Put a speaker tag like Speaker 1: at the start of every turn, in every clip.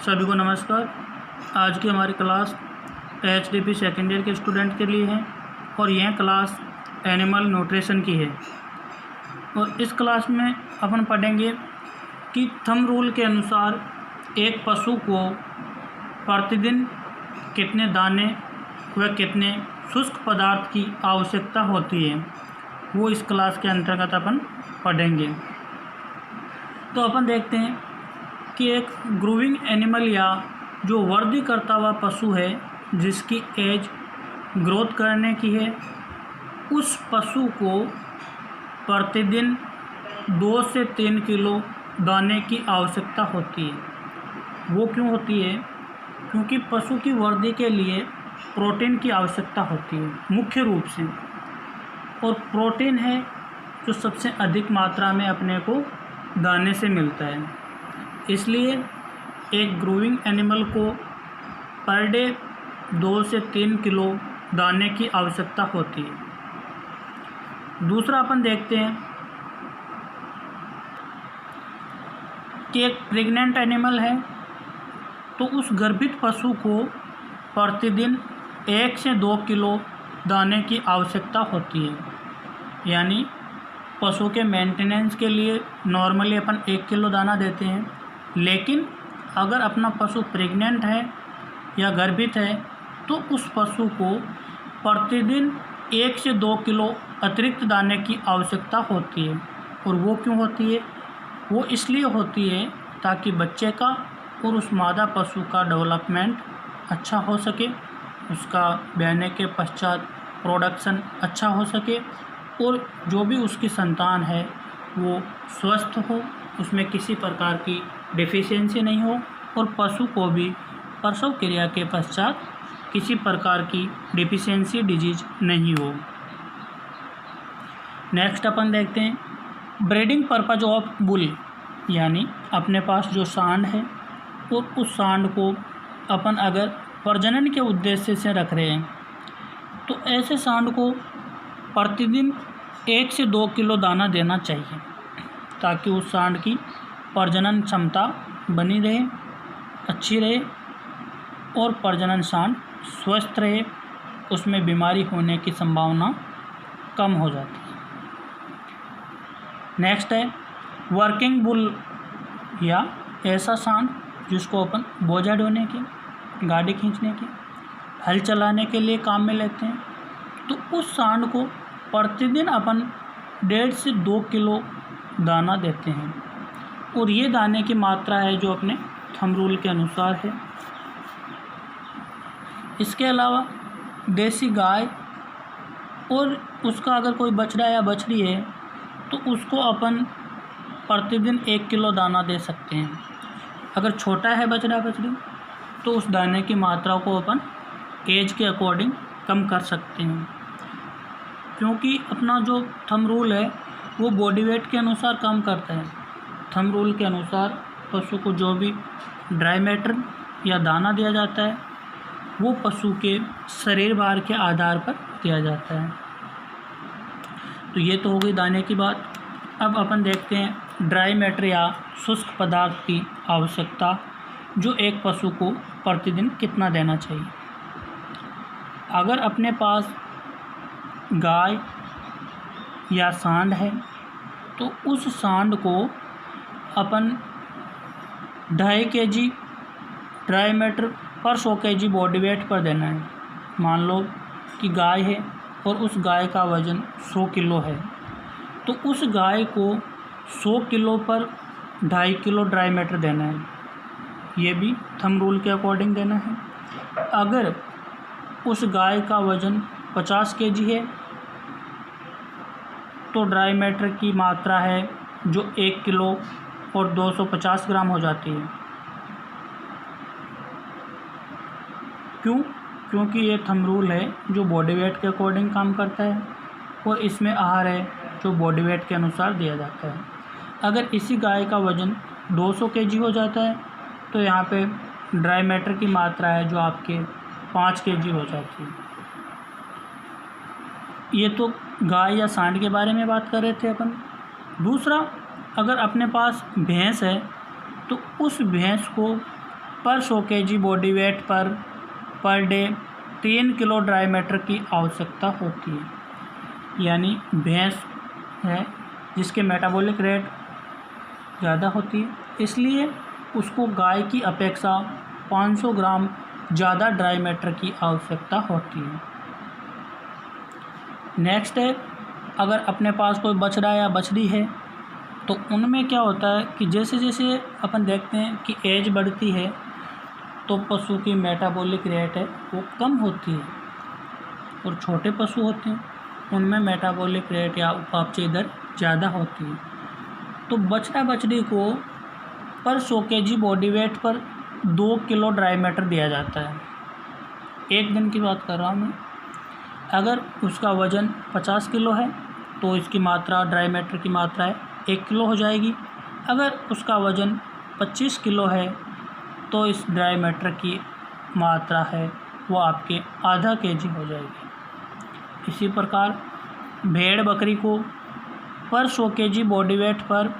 Speaker 1: सभी को नमस्कार। आज की हमारी क्लास HDP सेकेंड ईयर के स्टूडेंट के लिए है और यह क्लास एनिमल न्यूट्रिशन की है। और इस क्लास में अपन पढ़ेंगे कि थंब रूल के अनुसार एक पशु को प्रतिदिन कितने दाने व कितने शुष्क पदार्थ की आवश्यकता होती है, वो इस क्लास के अंतर्गत अपन पढ़ेंगे। तो अपन देखते हैं कि एक ग्रूविंग एनिमल या जो वृद्धि करता हुआ पशु है जिसकी एज ग्रोथ करने की है, उस पशु को प्रतिदिन 2 से 3 किलो दाने की आवश्यकता होती है। वो क्यों होती है? क्योंकि पशु की वृद्धि के लिए प्रोटीन की आवश्यकता होती है मुख्य रूप से, और प्रोटीन है जो सबसे अधिक मात्रा में अपने को दाने से मिलता है। इसलिए एक ग्रूविंग एनिमल को पर डे 2 से 3 किलो दाने की आवश्यकता होती है। दूसरा अपन देखते हैं कि एक प्रेग्नेंट एनिमल है तो उस गर्भित पशु को प्रतिदिन 1 से 2 किलो दाने की आवश्यकता होती है। यानी पशु के मेंटेनेंस के लिए नॉर्मली अपन 1 किलो दाना देते हैं, लेकिन अगर अपना पशु प्रेग्नेंट है या गर्भित है तो उस पशु को प्रतिदिन 1 से 2 किलो अतिरिक्त दाने की आवश्यकता होती है। और वो क्यों होती है? वो इसलिए होती है ताकि बच्चे का और उस मादा पशु का डेवलपमेंट अच्छा हो सके, उसका ब्याने के पश्चात प्रोडक्शन अच्छा हो सके, और जो भी उसकी संतान है वो स्वस्थ हो, उसमें किसी प्रकार की डिफिशियंसी नहीं हो, और पशु को भी प्रसव क्रिया के पश्चात किसी प्रकार की डिफिशियंसी डिजीज नहीं हो। नेक्स्ट अपन देखते हैं ब्रीडिंग पर्पज ऑफ बुल, यानी अपने पास जो सांड है और उस सांड को अपन अगर प्रजनन के उद्देश्य से रख रहे हैं तो ऐसे सांड को प्रतिदिन 1 से 2 किलो दाना देना चाहिए ताकि उस सांड की प्रजनन क्षमता बनी रहे, अच्छी रहे, और प्रजनन सांड स्वस्थ रहे, उसमें बीमारी होने की संभावना कम हो जाती है। नेक्स्ट है वर्किंग बुल, या ऐसा सांड जिसको अपन बोझा ढोने के, गाड़ी खींचने के, हल चलाने के लिए काम में लेते हैं, तो उस सांड को प्रतिदिन अपन 1.5 से 2 किलो दाना देते हैं। और ये दाने की मात्रा है जो अपने थंब रूल के अनुसार है। इसके अलावा देसी गाय और उसका अगर कोई बछड़ा या बछड़ी है तो उसको अपन प्रतिदिन 1 किलो दाना दे सकते हैं। अगर छोटा है बछड़ा बछड़ी तो उस दाने की मात्रा को अपन एज के अकॉर्डिंग कम कर सकते हैं, क्योंकि अपना जो थंब रूल है वो बॉडी वेट के अनुसार काम करता है। थंब रूल के अनुसार पशु को जो भी ड्राई मैटर या दाना दिया जाता है वो पशु के शरीर भार के आधार पर दिया जाता है। तो ये तो हो गई दाने की बात। अब अपन देखते हैं ड्राई मैटर या शुष्क पदार्थ की आवश्यकता, जो एक पशु को प्रतिदिन कितना देना चाहिए। अगर अपने पास गाय या सांड है तो उस सांड को अपन 2.5 kg ड्राई मैटर पर 100 kg बॉडी वेट पर देना है। मान लो कि गाय है और उस गाय का वज़न 100 किलो है, तो उस गाय को 100 किलो पर 2.5 किलो ड्राई मैटर देना है। ये भी थंब रूल के अकॉर्डिंग देना है। अगर उस गाय का वज़न 50 kg है तो ड्राई मैटर की मात्रा है जो 1 किलो और 250 ग्राम हो जाती है। क्यों? क्योंकि ये थंब रूल है जो बॉडी वेट के अकॉर्डिंग काम करता है, और इसमें आहार है जो बॉडी वेट के अनुसार दिया जाता है। अगर इसी गाय का वज़न 200 kg हो जाता है तो यहाँ पे ड्राई मैटर की मात्रा है जो आपके 5 kg हो जाती है। ये तो गाय या सांड के बारे में बात कर रहे थे अपन। दूसरा, अगर अपने पास भैंस है तो उस भैंस को पर 100 kg body weight per day 3 kilo dry matter की आवश्यकता होती है। यानी भैंस है जिसके मेटाबॉलिक रेट ज़्यादा होती है, इसलिए उसको गाय की अपेक्षा 500 ग्राम ज़्यादा ड्राई मैटर की आवश्यकता होती है। नेक्स्ट है, अगर अपने पास कोई बछड़ा या बछड़ी है तो उनमें क्या होता है कि जैसे जैसे अपन देखते हैं कि एज बढ़ती है तो पशु की मेटाबॉलिक रेट है वो कम होती है, और छोटे पशु होते हैं उनमें मेटाबॉलिक रेट या उपापचय दर ज़्यादा होती है। तो बछड़ा बछड़ी को पर 100 kg बॉडी वेट पर 2 किलो ड्राई मैटर दिया जाता है। एक दिन की बात कर रहा हूँ मैं। अगर उसका वज़न 50 किलो है तो इसकी मात्रा ड्राई मैटर की मात्रा है 1 किलो हो जाएगी। अगर उसका वज़न 25 किलो है तो इस ड्राई मैटर की मात्रा है वो आपके आधा kg हो जाएगी। इसी प्रकार भेड़ बकरी को पर 100 kg बॉडी वेट पर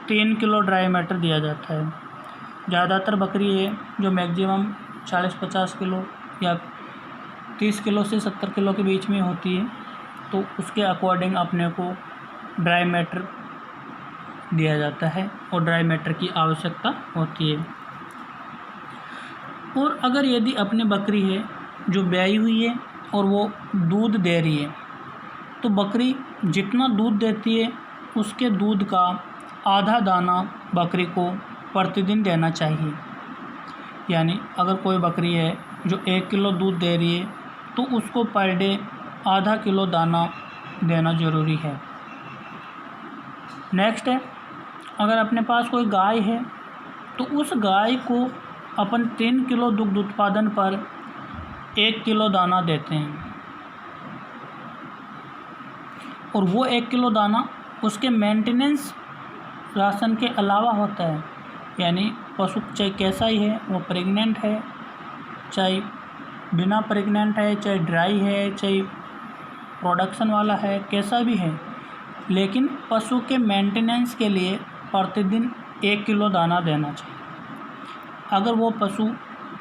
Speaker 1: 3 किलो ड्राई मैटर दिया जाता है। ज़्यादातर बकरी है जो मैक्सिमम 40-50 किलो या 30 किलो से 70 किलो के बीच में होती है, तो उसके अकॉर्डिंग अपने को ड्राई मैटर दिया जाता है और ड्राई मैटर की आवश्यकता होती है। और अगर यदि अपनी बकरी है जो ब्याई हुई है और वो दूध दे रही है तो बकरी जितना दूध देती है उसके दूध का आधा दाना बकरी को प्रतिदिन देना चाहिए। यानी अगर कोई बकरी है जो 1 किलो दूध दे रही है तो उसको पर डे आधा किलो दाना देना ज़रूरी है। नेक्स्ट है, अगर अपने पास कोई गाय है तो उस गाय को अपन 3 किलो दुग्ध उत्पादन पर 1 किलो दाना देते हैं, और वो 1 किलो दाना उसके मेंटेनेंस राशन के अलावा होता है। यानी पशु चाहे कैसा ही है, वो प्रेग्नेंट है चाहे बिना प्रेग्नेंट है, चाहे ड्राई है चाहे प्रोडक्शन वाला है, कैसा भी है, लेकिन पशु के मेंटेनेंस के लिए प्रतिदिन 1 किलो दाना देना चाहिए। अगर वो पशु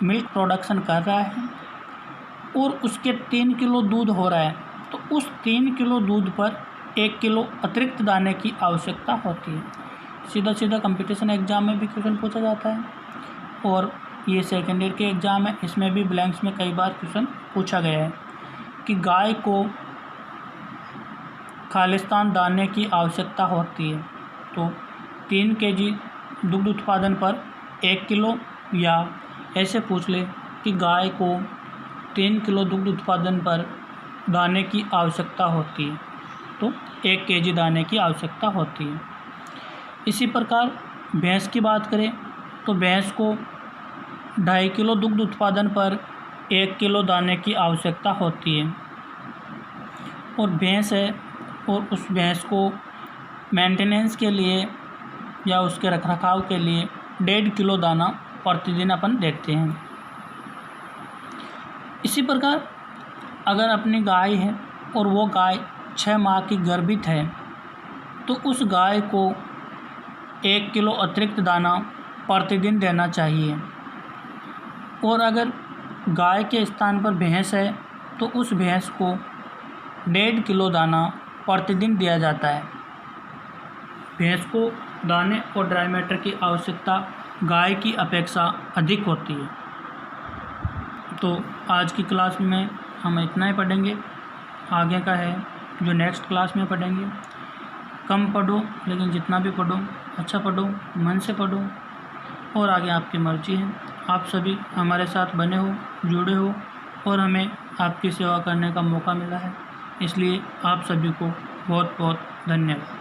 Speaker 1: मिल्क प्रोडक्शन कर रहा है और उसके 3 किलो दूध हो रहा है तो उस 3 किलो दूध पर 1 किलो अतिरिक्त दाने की आवश्यकता होती है। सीधा सीधा कंपटीशन एग्ज़ाम में भी क्वेश्चन पूछा जाता है, और ये सेकेंड ईयर के एग्ज़ाम है, इसमें भी ब्लैंक्स में कई बार क्वेश्चन पूछा गया है कि गाय को खालिस्तान दाने की आवश्यकता होती है तो 3 kg दुग्ध उत्पादन पर 1 किलो, या ऐसे पूछ ले कि गाय को 3 किलो दुग्ध उत्पादन पर दाने की आवश्यकता होती है तो 1 kg दाने की आवश्यकता होती है। इसी प्रकार भैंस की बात करें तो भैंस को 2.5 किलो दुग्ध उत्पादन पर 1 किलो दाने की आवश्यकता होती है, और भैंस है और उस भैंस को मेंटेनेंस के लिए या उसके रखरखाव के लिए 1.5 किलो दाना प्रतिदिन अपन देते हैं। इसी प्रकार अगर अपनी गाय है और वो गाय 6 माह की गर्भित है तो उस गाय को 1 किलो अतिरिक्त दाना प्रतिदिन देना चाहिए, और अगर गाय के स्थान पर भैंस है तो उस भैंस को 1.5 किलो दाना प्रतिदिन दिया जाता है। भैंस को दाने और ड्राई मैटर की आवश्यकता गाय की अपेक्षा अधिक होती है। तो आज की क्लास में हम इतना ही पढ़ेंगे, आगे का है जो नेक्स्ट क्लास में पढ़ेंगे। कम पढ़ो, लेकिन जितना भी पढ़ो अच्छा पढ़ो, मन से पढ़ो, और आगे आपकी मर्जी है। आप सभी हमारे साथ बने हो, जुड़े हो, और हमें आपकी सेवा करने का मौका मिला है, इसलिए आप सभी को बहुत बहुत धन्यवाद।